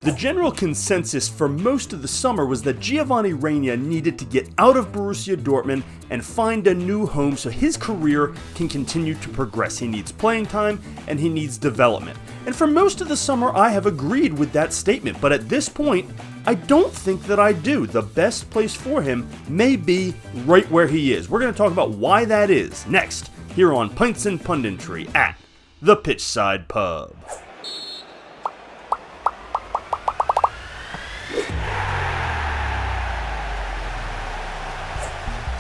The general consensus for most of the summer was that Giovanni Reyna needed to get out of Borussia Dortmund and find a new home so his career can continue to progress. He needs playing time and he needs development. And for most of the summer, I have agreed with that statement, but at this point, I don't think that I do. The best place for him may be right where he is. We're going to talk about why that is next here on Pints and Punditry at the Pitchside Pub.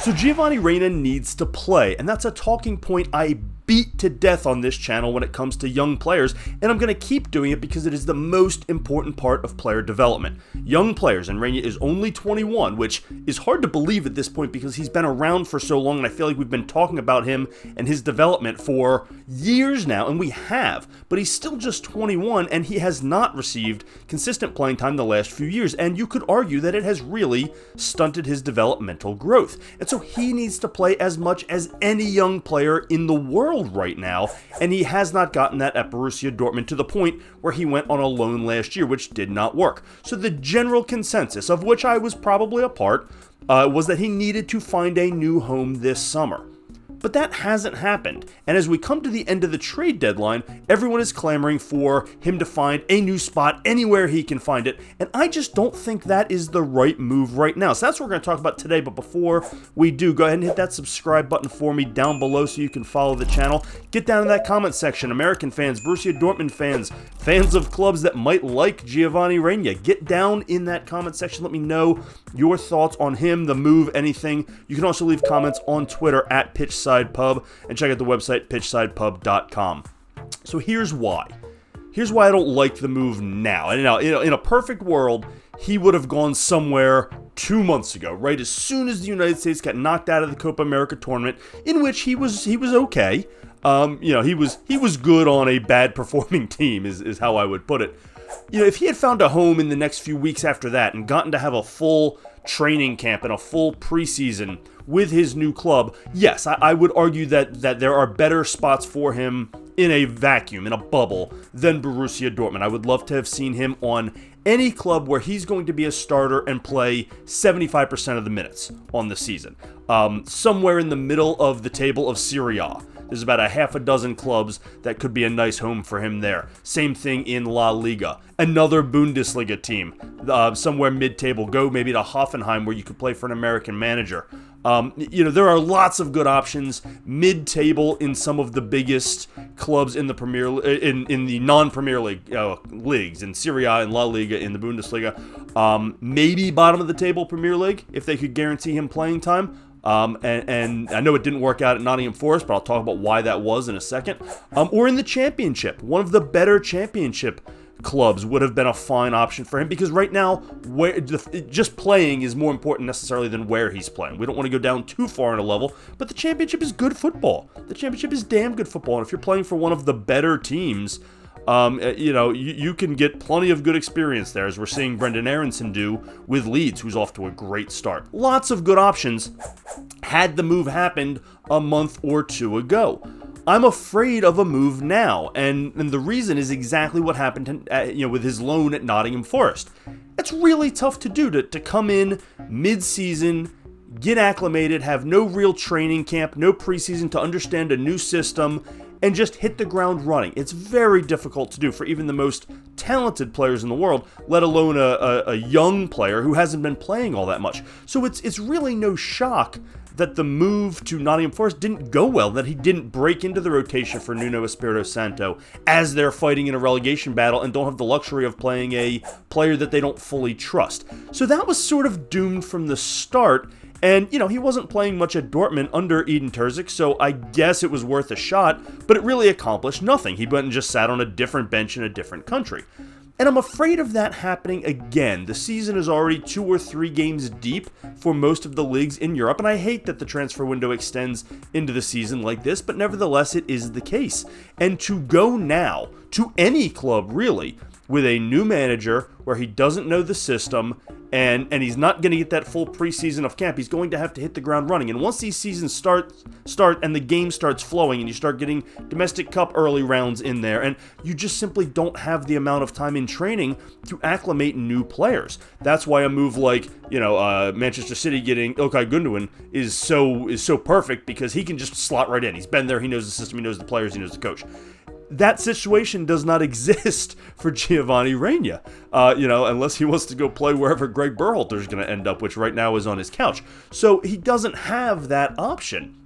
So Giovanni Reyna needs to play, and that's a talking point I beat to death on this channel when it comes to young players, and I'm going to keep doing it because it is the most important part of player development. Young players, and Reyna is only 21, which is hard to believe at this point because he's been around for so long, and I feel like we've been talking about him and his development for years now, and we have, but he's still just 21, and he has not received consistent playing time the last few years, and you could argue that it has really stunted his developmental growth, and so he needs to play as much as any young player in the world right now, and he has not gotten that at Borussia Dortmund to the point where he went on a loan last year, which did not work. So the general consensus, of which I was probably a part, was that he needed to find a new home this summer. But that hasn't happened, and as we come to the end of the trade deadline, everyone is clamoring for him to find a new spot anywhere he can find it, and I just don't think that is the right move right now. So that's what we're going to talk about today, but before we do, go ahead and hit that subscribe button for me down below so you can follow the channel. Get down in that comment section, American fans, Borussia Dortmund fans, fans of clubs that might like Giovanni Reyna. Get down in that comment section, let me know your thoughts on him, the move, anything. You can also leave comments on Twitter at Pitchside Pub, and check out the website pitchsidepub.com. So here's why. Here's why I don't like the move now. And in a perfect world, he would have gone somewhere 2 months ago, right? As soon as the United States got knocked out of the Copa America tournament, in which he was okay. He was good on a bad performing team, is how I would put it. If he had found a home in the next few weeks after that and gotten to have a full training camp and a full preseason with his new club, yes, I would argue that there are better spots for him in a vacuum, in a bubble, than Borussia Dortmund. I would love to have seen him on any club where he's going to be a starter and play 75% of the minutes on the season. Somewhere in the middle of the table of Serie A. There's about a half a dozen clubs that could be a nice home for him there. Same thing in La Liga. Another Bundesliga team, somewhere mid-table. Go maybe to Hoffenheim where you could play for an American manager. There are lots of good options mid-table in some of the biggest clubs in the in the non-Premier League leagues, in Serie A and La Liga, in the Bundesliga. Maybe bottom of the table Premier League if they could guarantee him playing time. And I know it didn't work out at Nottingham Forest, but I'll talk about why that was in a second. Or in the Championship, one of the better Championship clubs would have been a fine option for him, because right now, just playing is more important necessarily than where he's playing. We don't want to go down too far in a level, but the Championship is good football. The Championship is damn good football, and if you're playing for one of the better teams, you can get plenty of good experience there, as we're seeing Brendan Aronson do with Leeds, who's off to a great start. Lots of good options had the move happened a month or two ago. I'm afraid of a move now, and the reason is exactly what happened with his loan at Nottingham Forest. It's really tough to do, to come in mid-season, get acclimated, have no real training camp, no preseason to understand a new system, and just hit the ground running. It's very difficult to do for even the most talented players in the world, let alone a young player who hasn't been playing all that much. So it's really no shock that the move to Nottingham Forest didn't go well, that he didn't break into the rotation for Nuno Espirito Santo as they're fighting in a relegation battle and don't have the luxury of playing a player that they don't fully trust. So that was sort of doomed from the start. And, he wasn't playing much at Dortmund under Edin Terzic, so I guess it was worth a shot, but it really accomplished nothing. He went and just sat on a different bench in a different country. And I'm afraid of that happening again. The season is already 2 or 3 games deep for most of the leagues in Europe, and I hate that the transfer window extends into the season like this, but nevertheless it is the case. And to go now, to any club really, with a new manager where he doesn't know the system, and he's not going to get that full preseason of camp. He's going to have to hit the ground running. And once these seasons start and the game starts flowing and you start getting domestic cup early rounds in there, and you just simply don't have the amount of time in training to acclimate new players. That's why a move like, Manchester City getting Ilkay Gundogan is so perfect, because he can just slot right in. He's been there, he knows the system, he knows the players, he knows the coach. That situation does not exist for Giovanni Reyna, unless he wants to go play wherever Greg Berhalter is going to end up, which right now is on his couch. So he doesn't have that option.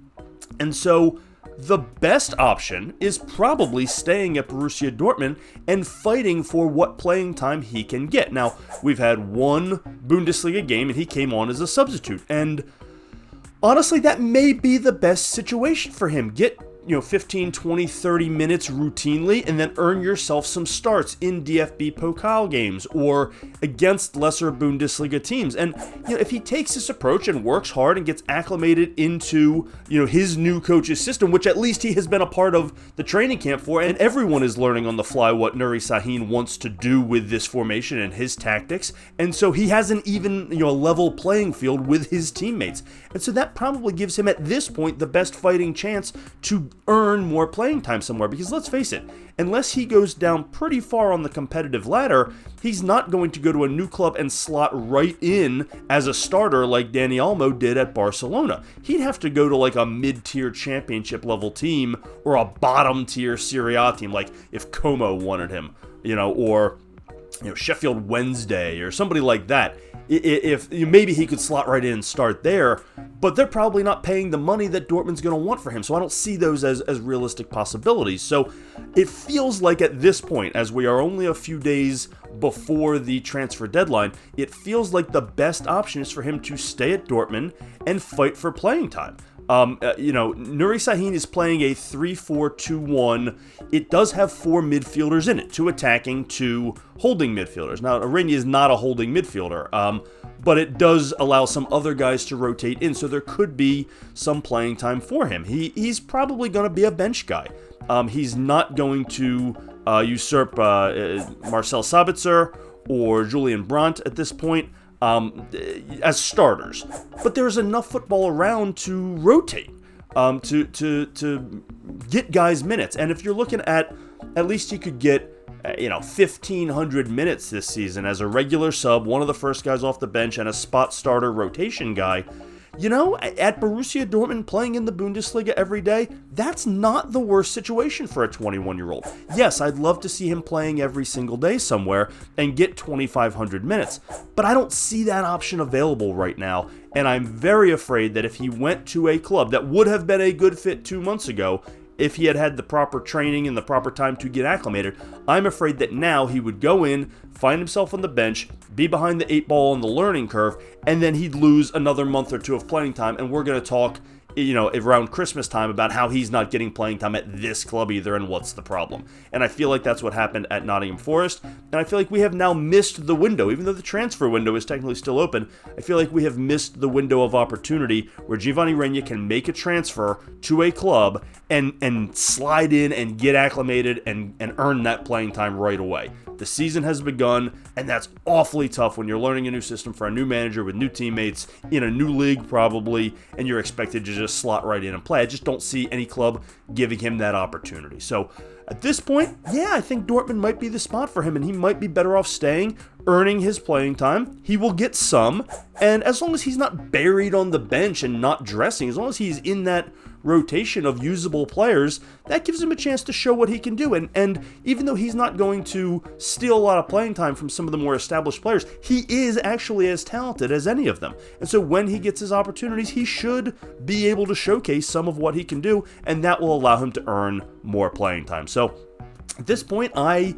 And so the best option is probably staying at Borussia Dortmund and fighting for what playing time he can get. Now, we've had one Bundesliga game and he came on as a substitute. And honestly, that may be the best situation for him. Get 15, 20, 30 minutes routinely, and then earn yourself some starts in DFB Pokal games or against lesser Bundesliga teams. And, if he takes this approach and works hard and gets acclimated into, his new coach's system, which at least he has been a part of the training camp for, and everyone is learning on the fly what Nuri Sahin wants to do with this formation and his tactics. And so he has an even, level playing field with his teammates. And so that probably gives him at this point the best fighting chance to earn more playing time somewhere, because let's face it, unless he goes down pretty far on the competitive ladder, he's not going to go to a new club and slot right in as a starter like Dani Olmo did at Barcelona. He'd have to go to like a mid-tier championship level team or a bottom-tier Serie A team, like if Como wanted him, or Sheffield Wednesday or somebody like that. If maybe he could slot right in and start there, but they're probably not paying the money that Dortmund's going to want for him, so I don't see those as realistic possibilities. So it feels like at this point, as we are only a few days before the transfer deadline, it feels like the best option is for him to stay at Dortmund and fight for playing time. Nuri Sahin is playing a 3-4-2-1. It does have 4 midfielders in it, 2 attacking, 2 holding midfielders. Now, Arena is not a holding midfielder, but it does allow some other guys to rotate in, so there could be some playing time for him. He's probably going to be a bench guy. He's not going to usurp Marcel Sabitzer or Julian Brandt at this point. As starters, but there's enough football around to rotate, to get guys minutes. And if you're looking at least he could get 1,500 minutes this season as a regular sub, one of the first guys off the bench, and a spot starter rotation guy. At Borussia Dortmund playing in the Bundesliga every day, that's not the worst situation for a 21-year-old. Yes, I'd love to see him playing every single day somewhere and get 2,500 minutes, but I don't see that option available right now, and I'm very afraid that if he went to a club that would have been a good fit 2 months ago, if he had had the proper training and the proper time to get acclimated, I'm afraid that now he would go in, find himself on the bench, be behind the 8 ball on the learning curve, and then he'd lose another month or 2 of playing time, and we're going to talk around Christmas time about how he's not getting playing time at this club either and what's the problem. And I feel like that's what happened at Nottingham Forest, and I feel like we have now missed the window. Even though the transfer window is technically still open, I feel like we have missed the window of opportunity where Giovanni Reyna can make a transfer to a club and slide in and get acclimated and earn that playing time right away. The season has begun, and that's awfully tough when you're learning a new system for a new manager with new teammates in a new league probably, and you're expected to just slot right in and play. I just don't see any club giving him that opportunity. So at this point, I think Dortmund might be the spot for him, and he might be better off staying, earning his playing time. He will get some, and as long as he's not buried on the bench and not dressing, as long as he's in that rotation of usable players, that gives him a chance to show what he can do. And even though he's not going to steal a lot of playing time from some of the more established players, he is actually as talented as any of them. And so when he gets his opportunities, he should be able to showcase some of what he can do, and that will allow him to earn more playing time. So at this point, I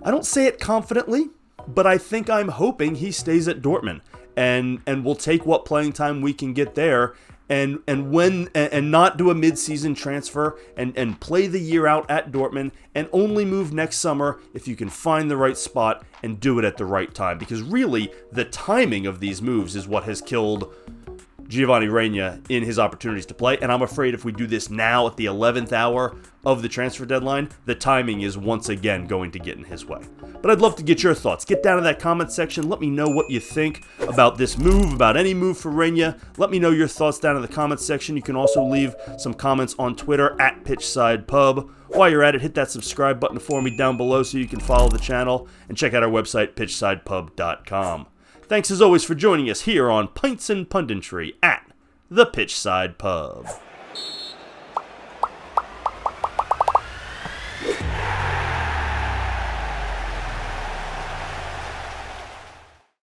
don't say it confidently, but I think I'm hoping he stays at Dortmund and will take what playing time we can get there, and not do a mid-season transfer and play the year out at Dortmund and only move next summer if you can find the right spot and do it at the right time. Because really, the timing of these moves is what has killed Giovanni Reyna in his opportunities to play, and I'm afraid if we do this now at the 11th hour of the transfer deadline, the timing is once again going to get in his way. But I'd love to get your thoughts. Get down in that comment section. Let me know what you think about this move, about any move for Reyna. Let me know your thoughts down in the comment section. You can also leave some comments on Twitter at PitchsidePub. While you're at it, hit that subscribe button for me down below so you can follow the channel, and check out our website, pitchsidepub.com. Thanks as always for joining us here on Pints and Punditry at the Pitchside Pub.